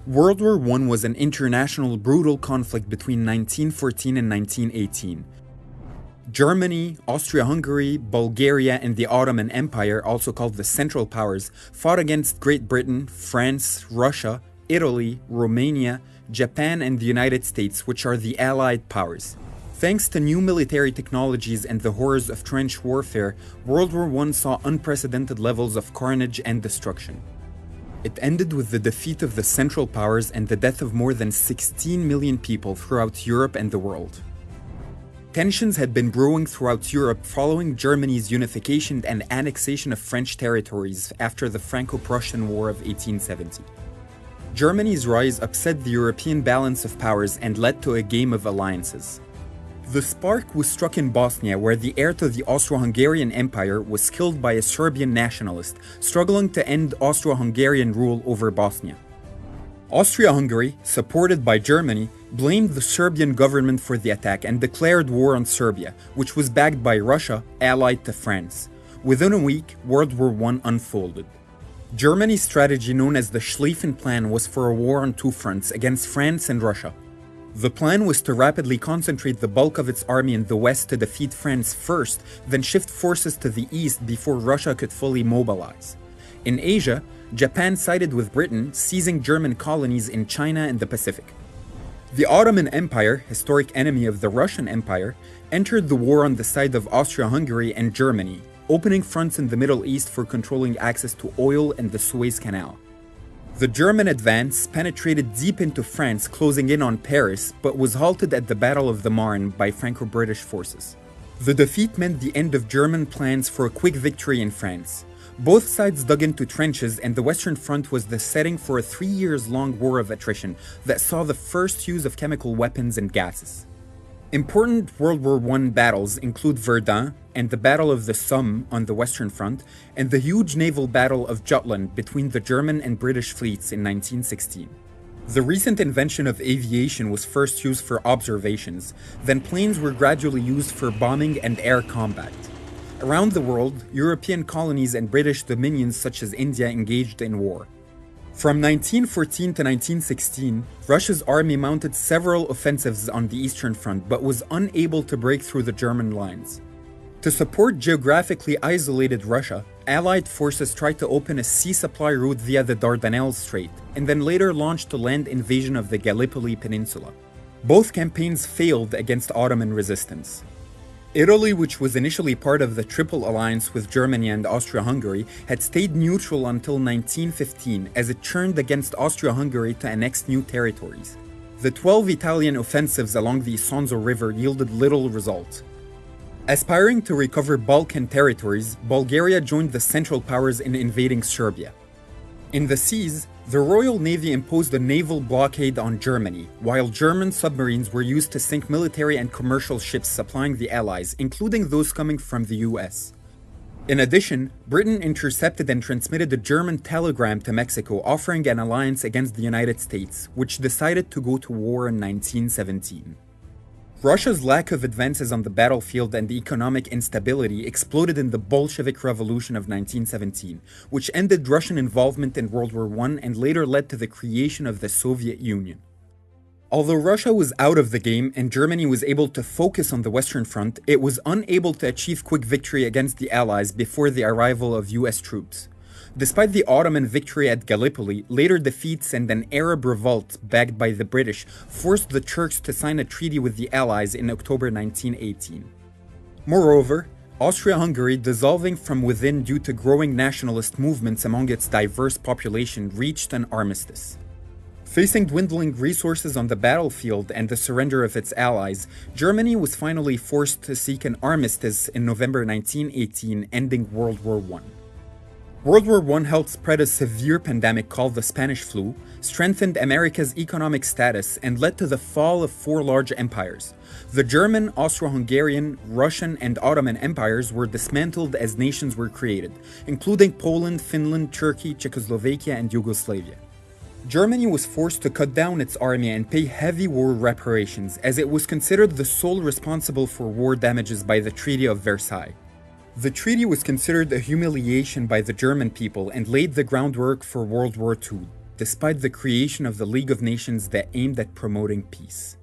World War I was an international brutal conflict between 1914 and 1918. Germany, Austria-Hungary, Bulgaria, and the Ottoman Empire, also called the Central Powers, fought against Great Britain, France, Russia, Italy, Romania, Japan, and the United States, which are the Allied powers. Thanks to new military technologies and the horrors of trench warfare, World War I saw unprecedented levels of carnage and destruction. It ended with the defeat of the Central Powers and the death of more than 16 million people throughout Europe and the world. Tensions had been brewing throughout Europe following Germany's unification and annexation of French territories after the Franco-Prussian War of 1870. Germany's rise upset the European balance of powers and led to a game of alliances. The spark was struck in Bosnia, where the heir to the Austro-Hungarian Empire was killed by a Serbian nationalist struggling to end Austro-Hungarian rule over Bosnia. Austria-Hungary, supported by Germany, blamed the Serbian government for the attack and declared war on Serbia, which was backed by Russia, allied to France. Within a week, World War I unfolded. Germany's strategy, known as the Schlieffen Plan, was for a war on two fronts against France and Russia. The plan was to rapidly concentrate the bulk of its army in the west to defeat France first, then shift forces to the east before Russia could fully mobilize. In Asia, Japan sided with Britain, seizing German colonies in China and the Pacific. The Ottoman Empire, historic enemy of the Russian Empire, entered the war on the side of Austria-Hungary and Germany, opening fronts in the Middle East for controlling access to oil and the Suez Canal. The German advance penetrated deep into France, closing in on Paris, but was halted at the Battle of the Marne by Franco-British forces. The defeat meant the end of German plans for a quick victory in France. Both sides dug into trenches, and the Western Front was the setting for a 3-year-long war of attrition that saw the first use of chemical weapons and gases. Important World War I battles include Verdun and the Battle of the Somme on the Western Front, and the huge naval battle of Jutland between the German and British fleets in 1916. The recent invention of aviation was first used for observations, then planes were gradually used for bombing and air combat. Around the world, European colonies and British dominions such as India engaged in war. From 1914 to 1916, Russia's army mounted several offensives on the Eastern Front but was unable to break through the German lines. To support geographically isolated Russia, Allied forces tried to open a sea supply route via the Dardanelles Strait, and then later launched a land invasion of the Gallipoli Peninsula. Both campaigns failed against Ottoman resistance. Italy, which was initially part of the Triple Alliance with Germany and Austria-Hungary, had stayed neutral until 1915 as it turned against Austria-Hungary to annex new territories. The 12 Italian offensives along the Isonzo River yielded little result. Aspiring to recover Balkan territories, Bulgaria joined the Central Powers in invading Serbia. In the seas, the Royal Navy imposed a naval blockade on Germany, while German submarines were used to sink military and commercial ships supplying the Allies, including those coming from the US. In addition, Britain intercepted and transmitted a German telegram to Mexico offering an alliance against the United States, which decided to go to war in 1917. Russia's lack of advances on the battlefield and economic instability exploded in the Bolshevik Revolution of 1917, which ended Russian involvement in World War I and later led to the creation of the Soviet Union. Although Russia was out of the game and Germany was able to focus on the Western Front, it was unable to achieve quick victory against the Allies before the arrival of US troops. Despite the Ottoman victory at Gallipoli, later defeats and an Arab revolt backed by the British forced the Turks to sign a treaty with the Allies in October 1918. Moreover, Austria-Hungary, dissolving from within due to growing nationalist movements among its diverse population, reached an armistice. Facing dwindling resources on the battlefield and the surrender of its allies, Germany was finally forced to seek an armistice in November 1918, ending World War I. World War I helped spread a severe pandemic called the Spanish flu, strengthened America's economic status, and led to the fall of 4 large empires. The German, Austro-Hungarian, Russian, and Ottoman empires were dismantled as nations were created, including Poland, Finland, Turkey, Czechoslovakia, and Yugoslavia. Germany was forced to cut down its army and pay heavy war reparations, as it was considered the sole responsible for war damages by the Treaty of Versailles. The treaty was considered a humiliation by the German people and laid the groundwork for World War II. despite the creation of the League of Nations that aimed at promoting peace.